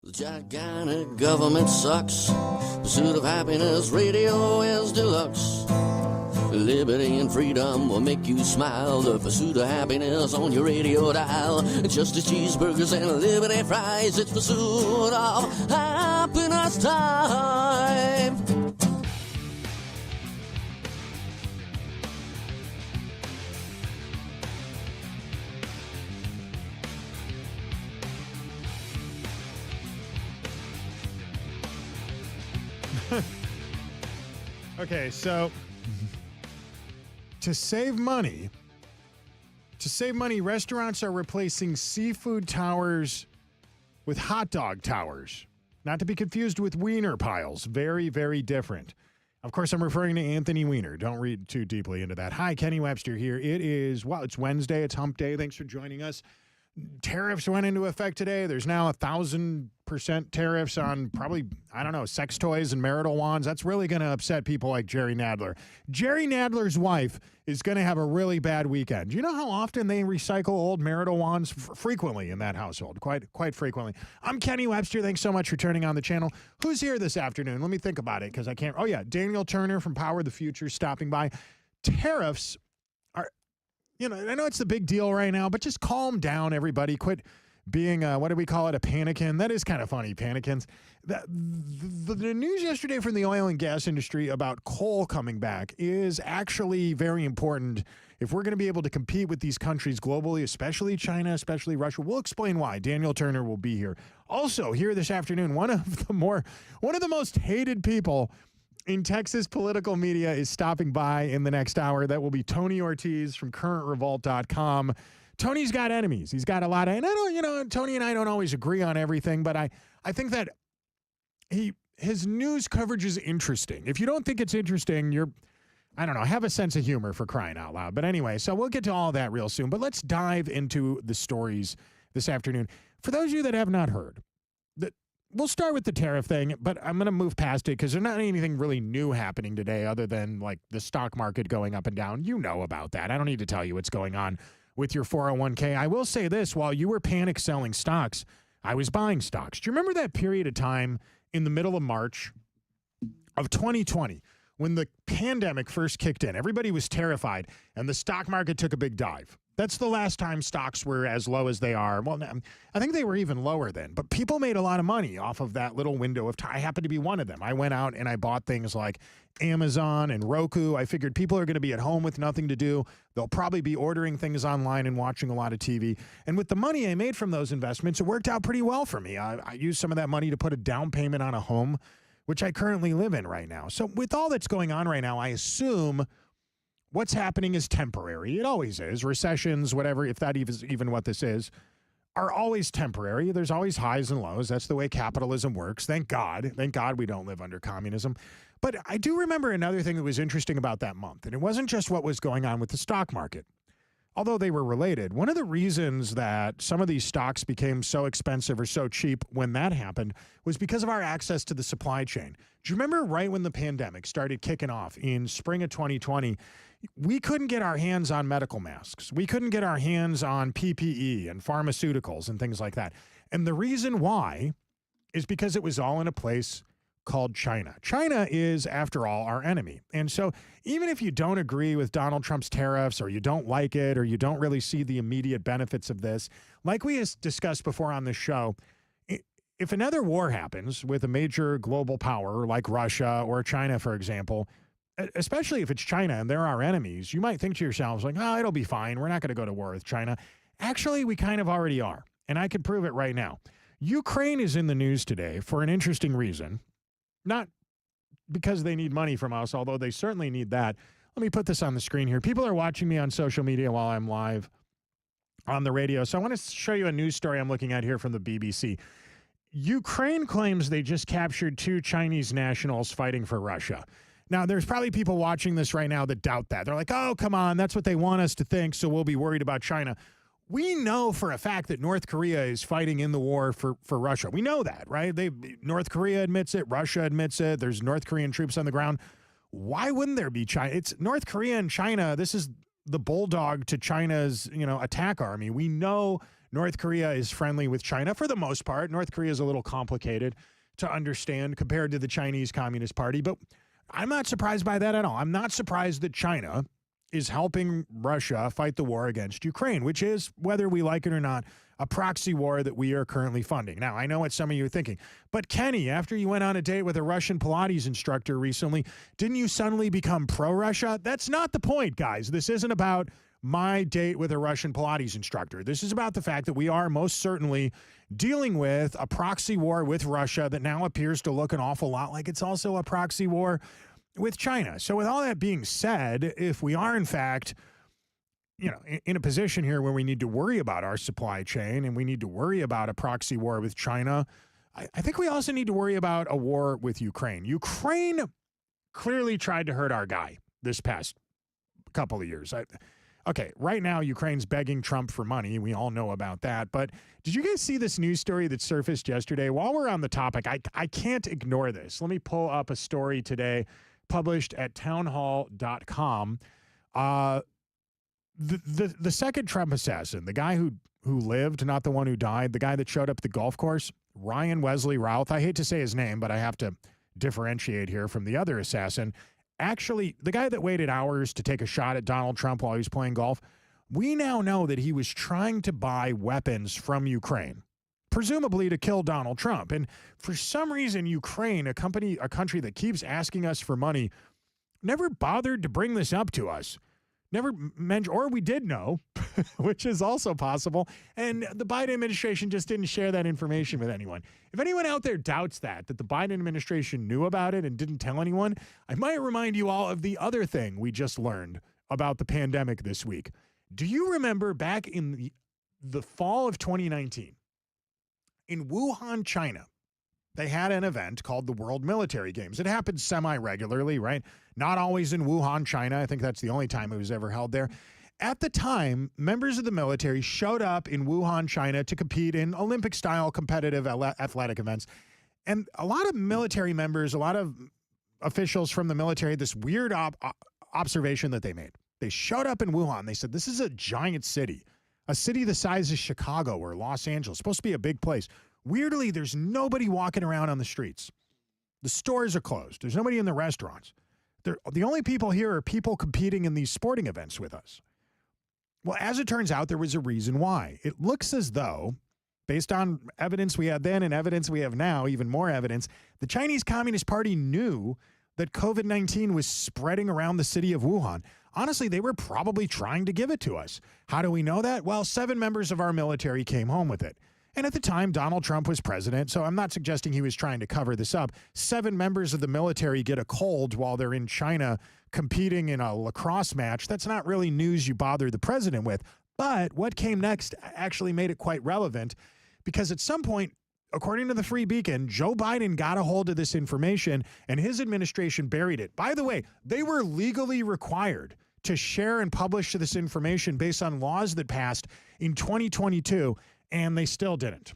The gigantic government sucks. Pursuit of happiness radio is deluxe. Liberty and freedom will make you smile. The pursuit of happiness on your radio dial. Just as cheeseburgers and liberty fries, it's pursuit of happiness time. Okay, so to save money, restaurants are replacing seafood towers with hot dog towers. Not to be confused with wiener piles. Very, very different. Of course, I'm referring to Anthony Weiner. Don't read too deeply into that. Hi, Kenny Webster here. It's Wednesday. It's hump day. Thanks for joining us. Tariffs went into effect today. There's now 1,000% tariffs on probably, sex toys and marital wands. That's really going to upset people like Jerry Nadler. Jerry Nadler's wife is going to have a really bad weekend. Do you know how often they recycle old marital wands? Frequently in that household, quite frequently. I'm Kenny Webster. Thanks so much for turning on the channel. Who's here this afternoon? Let me think about it because I can't. Oh, yeah, Daniel Turner from Power of the Future stopping by. Tariffs are, I know it's the big deal right now, but just calm down, everybody. Quit being, what do we call it, a panikin? That is kind of funny, panikins. The news yesterday from the oil and gas industry about coal coming back is actually very important if we're going to be able to compete with these countries globally, especially China, especially Russia. We'll explain why. Daniel Turner will be here. Also, here this afternoon, one of the most hated people in Texas political media is stopping by in the next hour. That will be Tony Ortiz from CurrentRevolt.com. Tony's got enemies. He's got a lot of, and I don't, Tony and I don't always agree on everything, but I think that his news coverage is interesting. If you don't think it's interesting, have a sense of humor, for crying out loud. But anyway, so we'll get to all that real soon, but let's dive into the stories this afternoon. For those of you that have not heard, we'll start with the tariff thing, but I'm going to move past it because there's not anything really new happening today other than like the stock market going up and down. You know about that. I don't need to tell you what's going on with your 401k. I will say this, while you were panic selling stocks, I was buying stocks. Do you remember that period of time in the middle of March of 2020 when the pandemic first kicked in? Everybody was terrified and the stock market took a big dive. That's the last time stocks were as low as they are. Well, I think they were even lower then, but people made a lot of money off of that little window of time. I happened to be one of them. I went out and I bought things like Amazon and Roku. I figured people are going to be at home with nothing to do. They'll probably be ordering things online and watching a lot of TV. And with the money I made from those investments, it worked out pretty well for me. I used some of that money to put a down payment on a home, which I currently live in right now. So with all that's going on right now, I assume what's happening is temporary. It always is. Recessions, whatever, if that is even what this is, are always temporary. There's always highs and lows. That's the way capitalism works. Thank God. Thank God we don't live under communism. But I do remember another thing that was interesting about that month, and it wasn't just what was going on with the stock market, although they were related. One of the reasons that some of these stocks became so expensive or so cheap when that happened was because of our access to the supply chain. Do you remember right when the pandemic started kicking off in spring of 2020, we couldn't get our hands on medical masks. We couldn't get our hands on PPE and pharmaceuticals and things like that. And the reason why is because it was all in a place called China. China is, after all, our enemy. And so even if you don't agree with Donald Trump's tariffs, or you don't like it, or you don't really see the immediate benefits of this, like we discussed before on this show, if another war happens with a major global power like Russia or China, for example, especially if it's China and they're our enemies, you might think to yourselves like, oh, it'll be fine. We're not going to go to war with China. Actually, we kind of already are. And I could prove it right now. Ukraine is in the news today for an interesting reason. Not because they need money from us, although they certainly need that. Let me put this on the screen here. People are watching me on social media while I'm live on the radio. So I want to show you a news story I'm looking at here from the BBC. Ukraine claims they just captured 2 Chinese nationals fighting for Russia. Now, there's probably people watching this right now that doubt that. They're like, oh, come on, that's what they want us to think, so we'll be worried about China. We know for a fact that North Korea is fighting in the war for Russia. We know that, right? North Korea admits it. Russia admits it. There's North Korean troops on the ground. Why wouldn't there be China? It's North Korea and China. This is the bulldog to China's, attack army. We know North Korea is friendly with China for the most part. North Korea is a little complicated to understand compared to the Chinese Communist Party, but I'm not surprised by that at all. I'm not surprised that China is helping Russia fight the war against Ukraine, which is, whether we like it or not, a proxy war that we are currently funding. Now, I know what some of you are thinking, but Kenny, after you went on a date with a Russian Pilates instructor recently, didn't you suddenly become pro-Russia? That's not the point, guys. This isn't about my date with a Russian Pilates instructor. This is about the fact that we are most certainly dealing with a proxy war with Russia that now appears to look an awful lot like it's also a proxy war with China. So with all that being said, if we are in fact, in a position here where we need to worry about our supply chain and we need to worry about a proxy war with China, I think we also need to worry about a war with Ukraine. Ukraine clearly tried to hurt our guy this past couple of years. Okay, right now, Ukraine's begging Trump for money. We all know about that. But did you guys see this news story that surfaced yesterday? While we're on the topic, I can't ignore this. Let me pull up a story today published at townhall.com. The second Trump assassin, the guy who lived, not the one who died, the guy that showed up at the golf course, Ryan Wesley Routh. I hate to say his name, but I have to differentiate here from the other assassin. Actually, the guy that waited hours to take a shot at Donald Trump while he was playing golf, we now know that he was trying to buy weapons from Ukraine, presumably to kill Donald Trump. And for some reason, Ukraine, a country that keeps asking us for money, never bothered to bring this up to us. Never mentioned, or we did know, which is also possible, and the Biden administration just didn't share that information with anyone. If anyone out there doubts that the Biden administration knew about it and didn't tell anyone, I might remind you all of the other thing we just learned about the pandemic this week. Do you remember back in the fall of 2019, in Wuhan, China, they had an event called the World Military Games. It happens semi-regularly, right? Not always in Wuhan, China. I think that's the only time it was ever held there. At the time, members of the military showed up in Wuhan, China to compete in Olympic-style competitive athletic events. And a lot of military members, a lot of officials from the military, this weird observation that they made. They showed up in Wuhan. They said, this is a giant city, a city the size of Chicago or Los Angeles, supposed to be a big place. Weirdly, there's nobody walking around on the streets. The stores are closed. There's nobody in the restaurants. The only people here are people competing in these sporting events with us. Well, as it turns out, there was a reason why. It looks as though, based on evidence we had then and evidence we have now, even more evidence, the Chinese Communist Party knew that COVID-19 was spreading around the city of Wuhan. Honestly, they were probably trying to give it to us. How do we know that? Well, 7 members of our military came home with it. And at the time, Donald Trump was president, so I'm not suggesting he was trying to cover this up. 7 members of the military get a cold while they're in China competing in a lacrosse match. That's not really news you bother the president with. But what came next actually made it quite relevant, because at some point, according to the Free Beacon, Joe Biden got a hold of this information and his administration buried it. By the way, they were legally required to share and publish this information based on laws that passed in 2022. And they still didn't.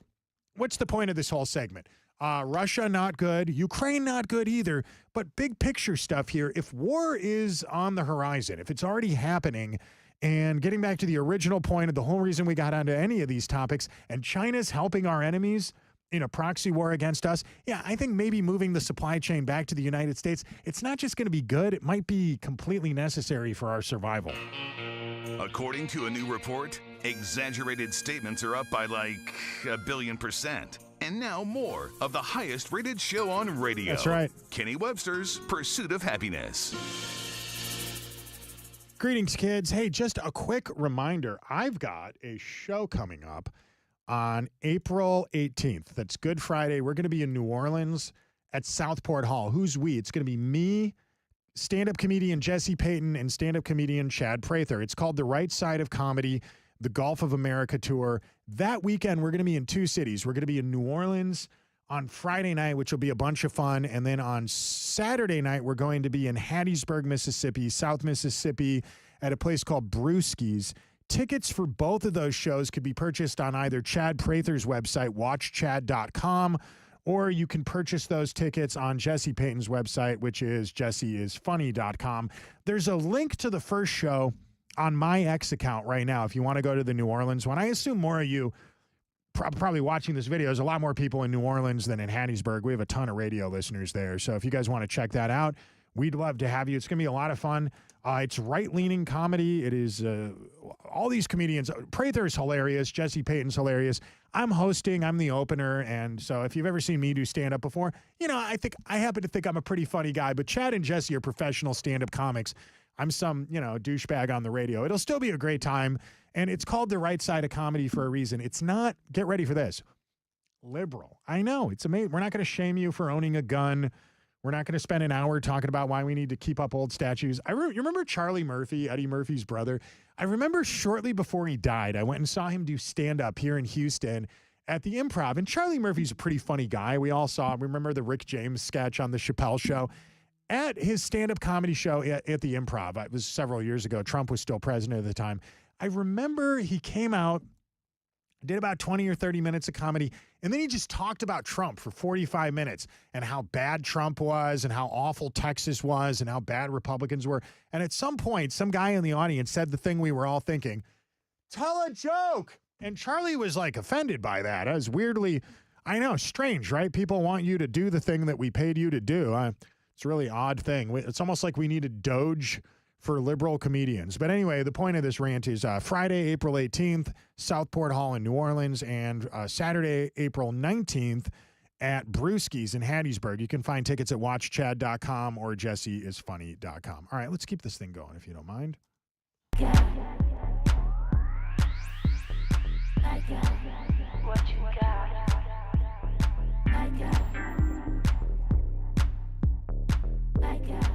What's the point of this whole segment? Russia, not good. Ukraine, not good either. But big picture stuff here. If war is on the horizon, if it's already happening, and getting back to the original point of the whole reason we got onto any of these topics, and China's helping our enemies, in a proxy war against us. Yeah, I think maybe moving the supply chain back to the United States, it's not just going to be good, it might be completely necessary for our survival. According to a new report, exaggerated statements are up by like 1 billion%. And now more of the highest rated show on radio. That's right. Kenny Webster's Pursuit of Happiness. Greetings, kids. Hey, just a quick reminder. I've got a show coming up on April 18th. That's Good Friday. We're going to be in New Orleans at Southport Hall. Who's we? It's going to be me, stand-up comedian Jesse Payton, and stand-up comedian Chad Prather. It's called The Right Side of Comedy, the Gulf of America tour. That weekend, we're going to be in 2 cities. We're going to be in New Orleans on Friday night, which will be a bunch of fun. And then on Saturday night, we're going to be in Hattiesburg, Mississippi, South Mississippi, at a place called Brewski's. Tickets for both of those shows could be purchased on either Chad Prather's website, watchchad.com, or you can purchase those tickets on Jesse Payton's website, which is jesseisfunny.com. There's a link to the first show on my X account right now if you want to go to the New Orleans one. I assume more of you probably watching this video. There's a lot more people in New Orleans than in Hattiesburg. We have a ton of radio listeners there. So if you guys want to check that out, we'd love to have you. It's going to be a lot of fun. It's right-leaning comedy. It is all these comedians. Prather's hilarious. Jesse Payton's hilarious. I'm hosting. I'm the opener. And so if you've ever seen me do stand-up before, I happen to think I'm a pretty funny guy. But Chad and Jesse are professional stand-up comics. I'm some, douchebag on the radio. It'll still be a great time. And it's called The Right Side of Comedy for a reason. It's not, get ready for this, liberal. I know. It's amazing. We're not going to shame you for owning a gun. We're not going to spend an hour talking about why we need to keep up old statues. You remember Charlie Murphy, Eddie Murphy's brother? I remember shortly before he died, I went and saw him do stand-up here in Houston at the Improv. And Charlie Murphy's a pretty funny guy. We all saw him. Remember the Rick James sketch on the Chappelle Show? At his stand-up comedy show at the Improv, it was several years ago. Trump was still president at the time. I remember he came out, did about 20 or 30 minutes of comedy, and then he just talked about Trump for 45 minutes and how bad Trump was and how awful Texas was and how bad Republicans were. And at some point, some guy in the audience said the thing we were all thinking, tell a joke. And Charlie was like offended by that. It was weirdly, I know, strange, right? People want you to do the thing that we paid you to do. It's a really odd thing. It's almost like we need a Doge for liberal comedians. But anyway, the point of this rant is Friday, April 18th, Southport Hall in New Orleans, and Saturday, April 19th at Brewski's in Hattiesburg. You can find tickets at watchchad.com or jesseisfunny.com. All right, let's keep this thing going if you don't mind. I got what you got. I got.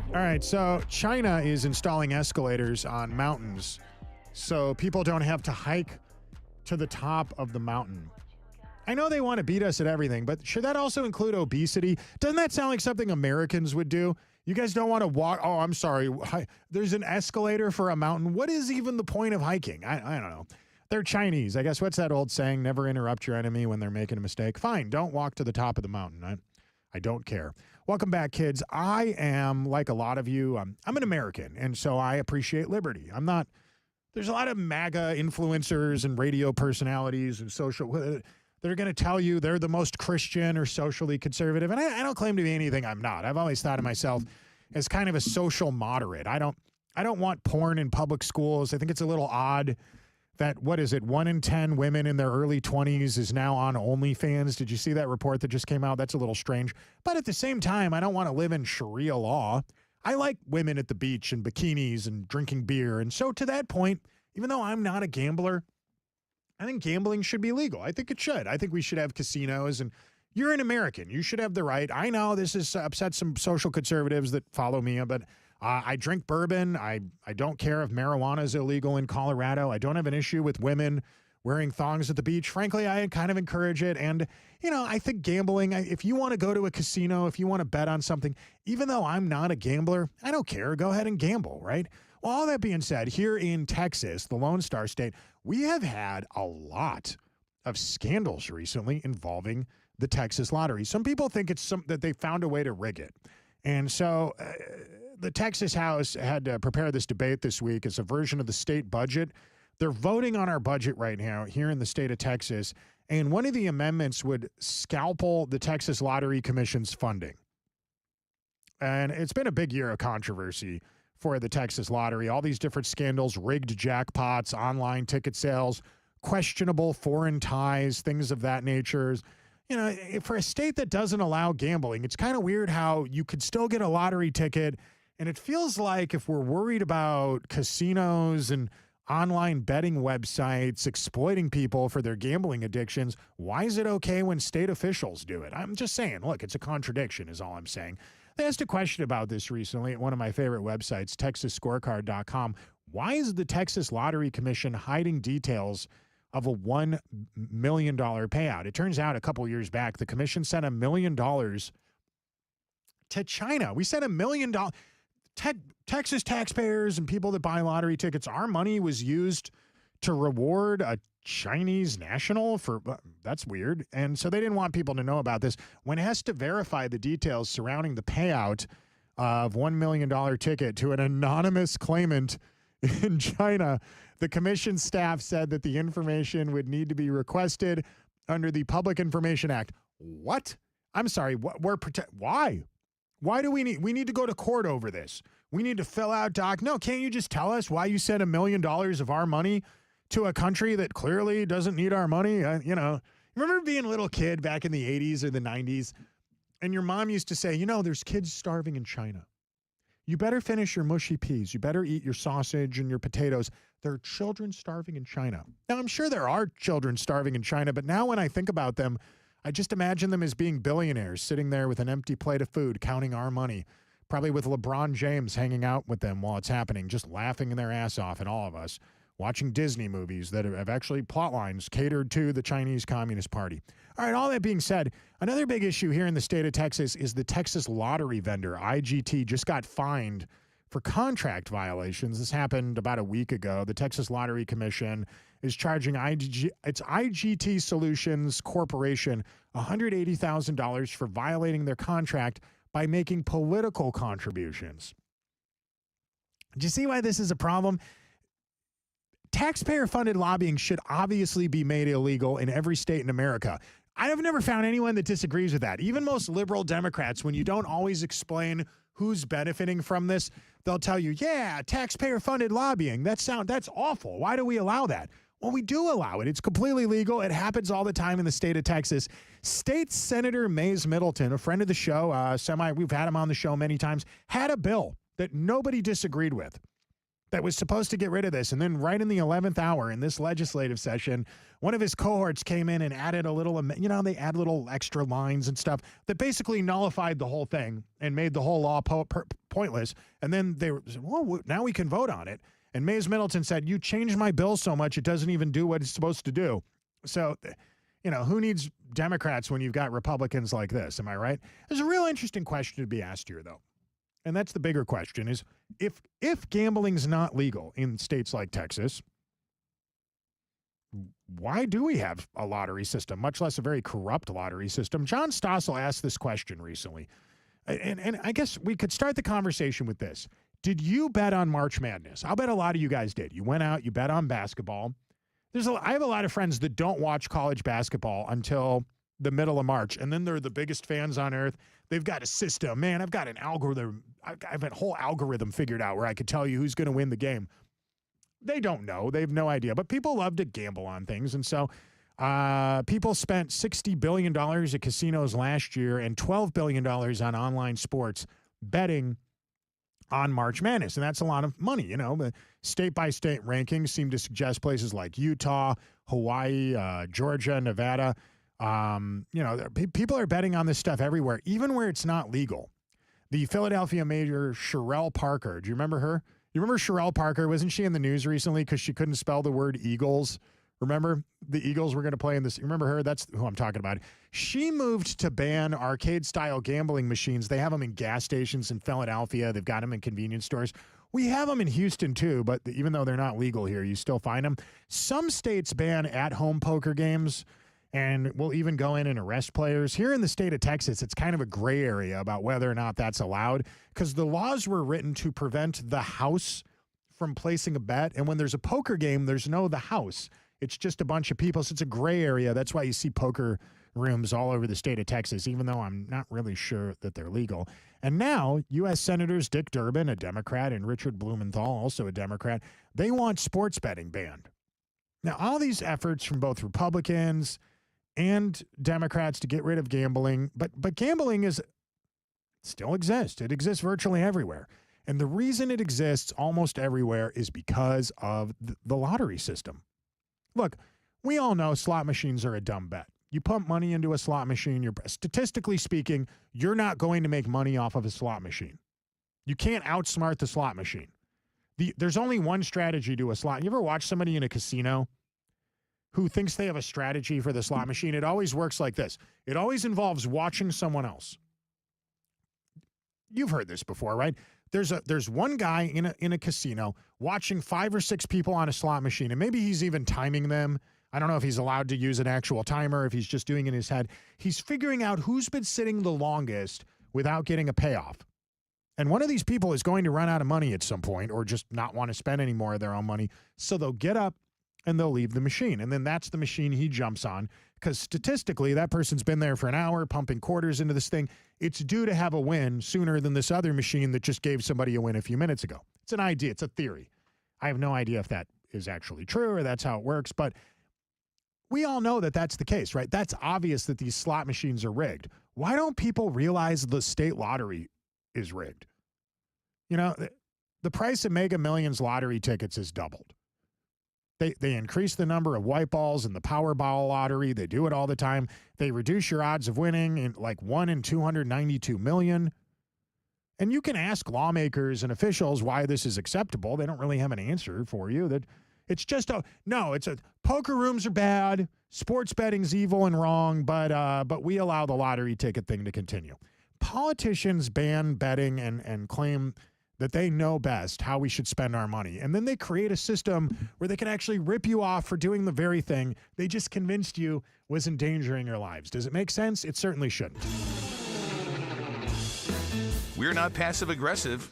All right, so China is installing escalators on mountains so people don't have to hike to the top of the mountain. I know they want to beat us at everything, but should that also include obesity? Doesn't that sound like something Americans would do? You guys don't want to walk. Oh, I'm sorry. There's an escalator for a mountain. What is even the point of hiking? I don't know. They're Chinese. I guess what's that old saying? Never interrupt your enemy when they're making a mistake. Fine, don't walk to the top of the mountain. I don't care. Welcome back, kids. I am, like a lot of you, I'm an American, and so I appreciate liberty. There's a lot of MAGA influencers and radio personalities and social, they're going to tell you they're the most Christian or socially conservative, and I don't claim to be anything I'm not. I've always thought of myself as kind of a social moderate. I don't want porn in public schools. I think it's a little odd that, 1 in 10 women in their early 20s is now on OnlyFans. Did you see that report that just came out? That's a little strange. But at the same time, I don't want to live in Sharia law. I like women at the beach and bikinis and drinking beer. And so to that point, even though I'm not a gambler, I think gambling should be legal. I think it should. I think we should have casinos. And you're an American. You should have the right. I know this has upset some social conservatives that follow me, but I drink bourbon. I don't care if marijuana is illegal in Colorado. I don't have an issue with women wearing thongs at the beach. Frankly, I kind of encourage it. And, I think gambling, if you want to go to a casino, if you want to bet on something, even though I'm not a gambler, I don't care. Go ahead and gamble, right? Well, all that being said, here in Texas, the Lone Star State, we have had a lot of scandals recently involving the Texas lottery. Some people think it's that they found a way to rig it. And so the Texas House had to prepare this debate this week. It's a version of the state budget. They're voting on our budget right now here in the state of Texas. And one of the amendments would scalpel the Texas Lottery Commission's funding. And it's been a big year of controversy for the Texas Lottery. All these different scandals, rigged jackpots, online ticket sales, questionable foreign ties, things of that nature. You know, for a state that doesn't allow gambling, it's kind of weird how you could still get a lottery ticket. And it feels like if we're worried about casinos and online betting websites exploiting people for their gambling addictions, why is it okay when state officials do it? I'm just saying, look, it's a contradiction is all I'm saying. They asked a question about this recently at one of my favorite websites, TexasScorecard.com. Why is the Texas Lottery Commission hiding details of a $1 million payout? It turns out a couple years back, the commission sent $1 million to China. We sent $1 million. Texas taxpayers and people that buy lottery tickets, our money was used to reward a Chinese national for, that's weird. And so they didn't want people to know about this. When it has to verify the details surrounding the payout of $1 million ticket to an anonymous claimant in China, the commission staff said that the information would need to be requested under the Public Information Act. What? I'm sorry. Why? Why do we need to go to court over this? We need to fill out No, can't you just tell us why you sent $1 million of our money to a country that clearly doesn't need our money? Remember being a little kid back in the 80s or the 90s, and your mom used to say, there's kids starving in China. You better finish your mushy peas. You better eat your sausage and your potatoes. There are children starving in China. Now, I'm sure there are children starving in China, but now when I think about them, I just imagine them as being billionaires sitting there with an empty plate of food, counting our money, probably with LeBron James hanging out with them while it's happening, just laughing their ass off at all of us, watching Disney movies that have actually plot lines catered to the Chinese Communist Party. All right, all that being said, another big issue here in the state of Texas is the Texas lottery vendor, IGT, just got fined for contract violations. This happened about a week ago. The Texas Lottery Commission is charging its IGT Solutions Corporation $180,000 for violating their contract by making political contributions. Do you see why this is a problem? Taxpayer-funded lobbying should obviously be made illegal in every state in America. I have never found anyone that disagrees with that. Even most liberal Democrats, when you don't always explain who's benefiting from this, they'll tell you, yeah, taxpayer-funded lobbying, that's awful. Why do we allow that? Well, we do allow it. It's completely legal. It happens all the time in the state of Texas. State Senator Mays Middleton, a friend of the show, we've had him on the show many times, had a bill that nobody disagreed with that was supposed to get rid of this. And then right in the 11th hour in this legislative session, one of his cohorts came in and added a little, they add little extra lines and stuff that basically nullified the whole thing and made the whole law pointless. And then they were, well, now we can vote on it. And Mays Middleton said, you changed my bill so much, it doesn't even do what it's supposed to do. So, who needs Democrats when you've got Republicans like this? Am I right? There's a real interesting question to be asked here, though. And that's the bigger question is if gambling's not legal in states like Texas, why do we have a lottery system, much less a very corrupt lottery system? John Stossel asked this question recently. And I guess we could start the conversation with this. Did you bet on March Madness? I'll bet a lot of you guys did. You went out, you bet on basketball. I have a lot of friends that don't watch college basketball until the middle of March, and then they're the biggest fans on earth. They've got a system. Man, I've got an algorithm. I've got a whole algorithm figured out where I could tell you who's going to win the game. They don't know. They have no idea. But people love to gamble on things. And so people spent $60 billion at casinos last year and $12 billion on online sports betting on March Madness. And that's a lot of money. The state-by-state rankings seem to suggest places like Utah, Hawaii, Georgia, Nevada. People are betting on this stuff everywhere, even where it's not legal. The Philadelphia mayor, Sherelle Parker, do you remember her? You remember Sherelle Parker? Wasn't she in the news recently because she couldn't spell the word Eagles? Remember the Eagles were going to play in this? You remember her? That's who I'm talking about. She moved to ban arcade-style gambling machines. They have them in gas stations in Philadelphia. They've got them in convenience stores. We have them in Houston, too, but even though they're not legal here, you still find them. Some states ban at-home poker games and will even go in and arrest players. Here in the state of Texas, it's kind of a gray area about whether or not that's allowed because the laws were written to prevent the house from placing a bet. And when there's a poker game, there's no the house. It's just a bunch of people. So it's a gray area. That's why you see poker rooms all over the state of Texas, even though I'm not really sure that they're legal. And now U.S. Senators Dick Durbin, a Democrat, and Richard Blumenthal, also a Democrat, they want sports betting banned. Now, all these efforts from both Republicans and Democrats to get rid of gambling, but gambling still exists. It exists virtually everywhere. And the reason it exists almost everywhere is because of the lottery system. Look, we all know slot machines are a dumb bet. You pump money into a slot machine, statistically speaking, you're not going to make money off of a slot machine. You can't outsmart the slot machine. There's only one strategy to a slot. You ever watch somebody in a casino who thinks they have a strategy for the slot machine? It always works like this. It always involves watching someone else. You've heard this before, right? There's one guy in a casino watching 5 or 6 people on a slot machine, and maybe he's even timing them. I don't know if he's allowed to use an actual timer, if he's just doing it in his head. He's figuring out who's been sitting the longest without getting a payoff. And one of these people is going to run out of money at some point or just not want to spend any more of their own money. So they'll get up and they'll leave the machine. And then that's the machine he jumps on, because statistically that person's been there for an hour pumping quarters into this thing. It's due to have a win sooner than this other machine that just gave somebody a win a few minutes ago. It's an idea. It's a theory. I have no idea if that is actually true or that's how it works, but we all know that that's the case, right? That's obvious that these slot machines are rigged. Why don't people realize the state lottery is rigged? You know, the price of Mega Millions lottery tickets has doubled. They increase the number of white balls in the Powerball lottery. They do it all the time. They reduce your odds of winning in like 1 in 292 million. And you can ask lawmakers and officials why this is acceptable. They don't really have an answer for you. That it's just poker rooms are bad, sports betting's evil and wrong, but we allow the lottery ticket thing to continue. Politicians ban betting and claim that they know best how we should spend our money. And then they create a system where they can actually rip you off for doing the very thing they just convinced you was endangering your lives. Does it make sense? It certainly shouldn't. We're not passive-aggressive.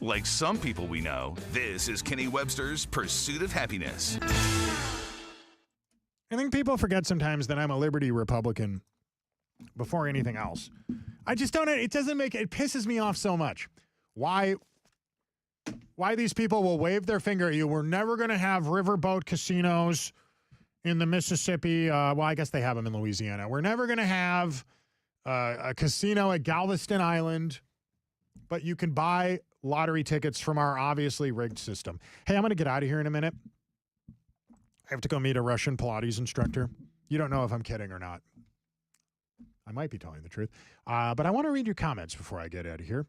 Like some people we know, this is Kenny Webster's Pursuit of Happiness. I think people forget sometimes that I'm a liberty Republican before anything else. I just don't, it pisses me off so much. Why these people will wave their finger at you. We're never going to have riverboat casinos in the Mississippi. Well, I guess they have them in Louisiana. We're never going to have a casino at Galveston Island, but you can buy lottery tickets from our obviously rigged system. Hey, I'm going to get out of here in a minute. I have to go meet a Russian Pilates instructor. You don't know if I'm kidding or not. I might be telling the truth. But I want to read your comments before I get out of here.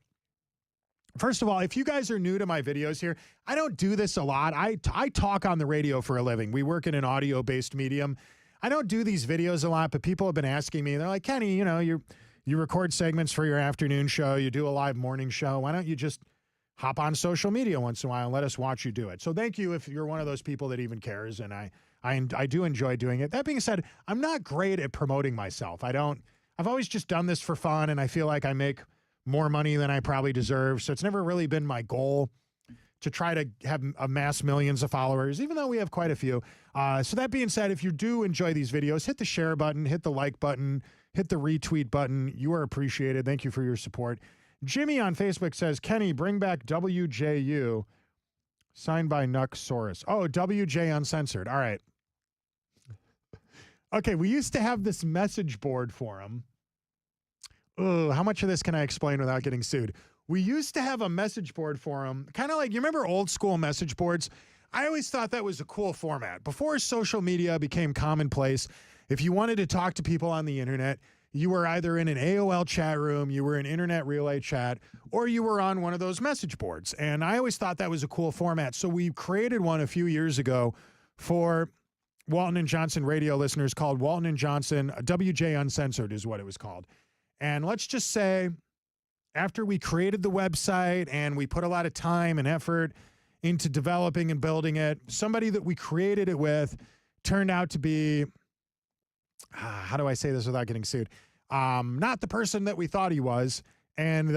First of all, if you guys are new to my videos here, I don't do this a lot. I talk on the radio for a living. We work in an audio-based medium. I don't do these videos a lot, but people have been asking me. They're like, Kenny, you know, you record segments for your afternoon show. You do a live morning show. Why don't you just hop on social media once in a while and let us watch you do it? So thank you if you're one of those people that even cares, and I do enjoy doing it. That being said, I'm not great at promoting myself. I've always just done this for fun, and I feel like I make more money than I probably deserve. So it's never really been my goal to try to amass millions of followers, even though we have quite a few. So that being said, if you do enjoy these videos, hit the share button, hit the like button, hit the retweet button. You are appreciated. Thank you for your support. Jimmy on Facebook says, Kenny, bring back WJU, signed by Nuxsaurus. Oh, WJ Uncensored. All right. Okay, we used to have this message board forum. Oh, how much of this can I explain without getting sued? We used to have a message board forum, kind of like, you remember old school message boards? I always thought that was a cool format. Before social media became commonplace, if you wanted to talk to people on the internet, you were either in an AOL chat room, you were in internet relay chat, or you were on one of those message boards. And I always thought that was a cool format. So we created one a few years ago for Walton and Johnson radio listeners called Walton and Johnson, WJ Uncensored is what it was called. And let's just say, after we created the website and we put a lot of time and effort into developing and building it, somebody that we created it with turned out to be, how do I say this without getting sued? Not the person that we thought he was. And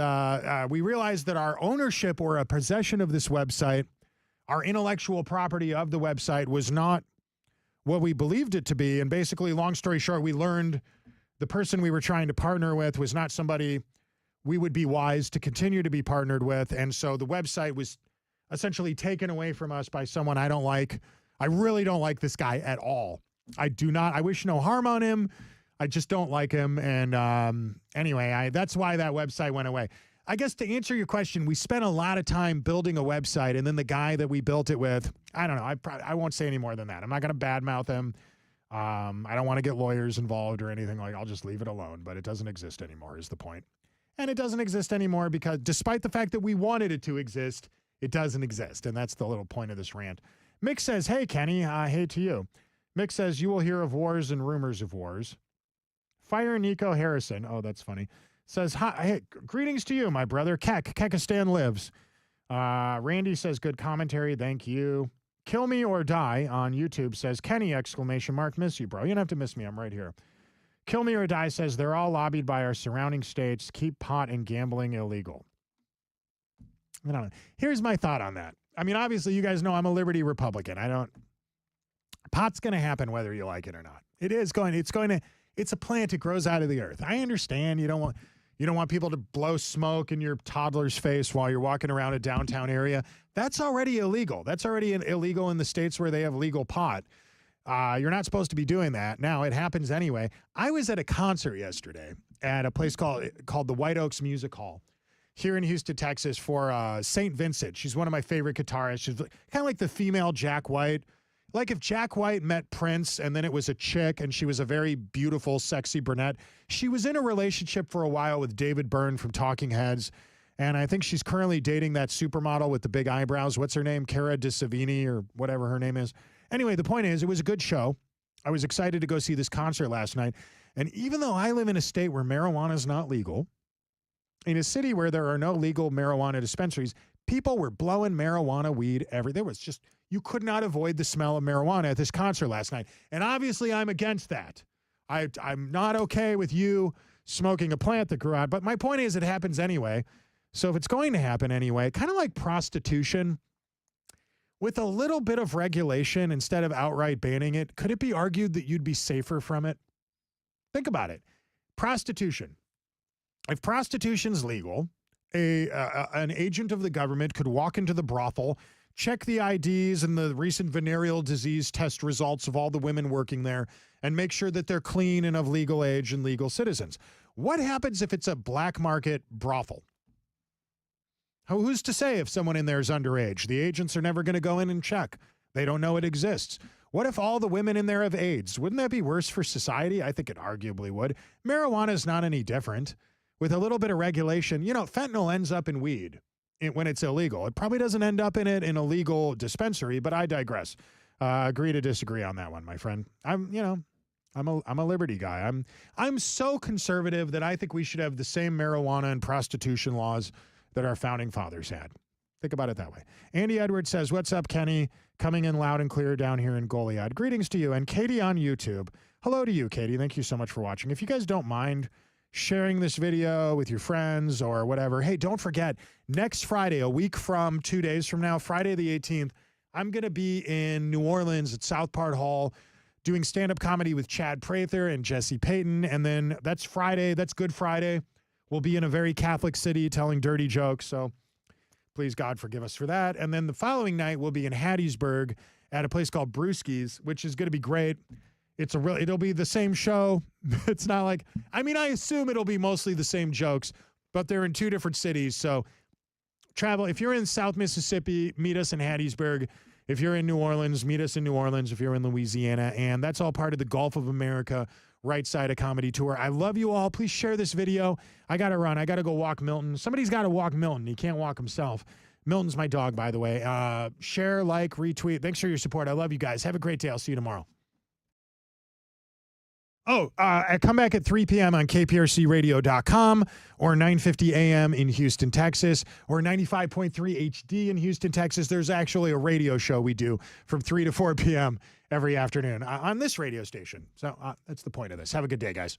we realized that our ownership or a possession of this website, our intellectual property of the website was not what we believed it to be. And basically, long story short, we learned the person we were trying to partner with was not somebody we would be wise to continue to be partnered with. And so the website was essentially taken away from us by someone I don't like. I really don't like this guy at all. I wish no harm on him. I just don't like him. And anyway, that's why that website went away. I guess to answer your question, we spent a lot of time building a website, and then the guy that we built it with, I don't know, I won't say any more than that. I'm not going to badmouth him. I don't want to get lawyers involved or anything I'll just leave it alone, but it doesn't exist anymore is the point. And it doesn't exist anymore because despite the fact that we wanted it to exist, it doesn't exist. And that's the little point of this rant. Mick says, hey, Kenny, hey to you. Mick says, you will hear of wars and rumors of wars. Fire Nico Harrison, oh, that's funny, says, hi, hey, greetings to you, my brother. Kekistan lives. Randy says, good commentary, thank you. Kill Me or Die on YouTube says, Kenny, ! Miss you, bro. You don't have to miss me, I'm right here. Kill Me or Die says, they're all lobbied by our surrounding states. Keep pot and gambling illegal. I don't know. Here's my thought on that. I mean, obviously, you guys know I'm a liberty Republican. Pot's going to happen whether you like it or not. It's a plant. It grows out of the earth. I understand you don't want people to blow smoke in your toddler's face while you're walking around a downtown area. That's already illegal. That's already illegal in the states where they have legal pot. You're not supposed to be doing that. Now, it happens anyway. I was at a concert yesterday at a place called the White Oaks Music Hall here in Houston, Texas for St. Vincent. She's one of my favorite guitarists. She's kind of like the female Jack White. Like if Jack White met Prince and then it was a chick and she was a very beautiful, sexy brunette. She was in a relationship for a while with David Byrne from Talking Heads. And I think she's currently dating that supermodel with the big eyebrows. What's her name? Cara DeSavini or whatever her name is. Anyway, the point is, it was a good show. I was excited to go see this concert last night. And even though I live in a state where marijuana is not legal, in a city where there are no legal marijuana dispensaries, people were blowing marijuana weed there was just, you could not avoid the smell of marijuana at this concert last night. And obviously I'm against that. I'm not okay with you smoking a plant that grew out. But my point is it happens anyway. So if it's going to happen anyway, kind of like prostitution, with a little bit of regulation instead of outright banning it, could it be argued that you'd be safer from it? Think about it. Prostitution. If prostitution's legal, an agent of the government could walk into the brothel, check the IDs and the recent venereal disease test results of all the women working there, and make sure that they're clean and of legal age and legal citizens. What happens if it's a black market brothel? Who's to say if someone in there is underage? The agents are never going to go in and check. They don't know it exists. What if all the women in there have AIDS? Wouldn't that be worse for society? I think it arguably would. Marijuana is not any different. With a little bit of regulation, fentanyl ends up in weed when it's illegal. It probably doesn't end up in a legal dispensary, but I digress. Agree to disagree on that one, my friend. I'm a liberty guy. I'm so conservative that I think we should have the same marijuana and prostitution laws that our founding fathers had. Think about it that way. Andy Edwards says, what's up, Kenny? Coming in loud and clear down here in Goliad. Greetings to you. And Katie on YouTube. Hello to you, Katie. Thank you so much for watching. If you guys don't mind sharing this video with your friends or whatever, hey, don't forget, next Friday, a week from 2 days from now, Friday the 18th, I'm going to be in New Orleans at Southpart Hall doing stand-up comedy with Chad Prather and Jesse Payton. And then that's Friday. That's Good Friday. We'll be in a very Catholic city telling dirty jokes, so please, God, forgive us for that. And then the following night, we'll be in Hattiesburg at a place called Brewski's, which is going to be great. It'll be the same show. It's not like, I assume it'll be mostly the same jokes, but they're in two different cities, so travel. If you're in South Mississippi, meet us in Hattiesburg. If you're in New Orleans, meet us in New Orleans. If you're in Louisiana, and that's all part of the Gulf of America Right Side of Comedy Tour. I love you all. Please share this video. I got to run. I got to go walk Milton. Somebody's got to walk Milton. He can't walk himself. Milton's my dog, by the way. Share, like, retweet. Thanks for your support. I love you guys. Have a great day. I'll see you tomorrow. I come back at 3 p.m. on kprcradio.com or 9:50 a.m. in Houston, Texas, or 95.3 HD in Houston, Texas. There's actually a radio show we do from 3 to 4 p.m. every afternoon on this radio station. So that's the point of this. Have a good day, guys.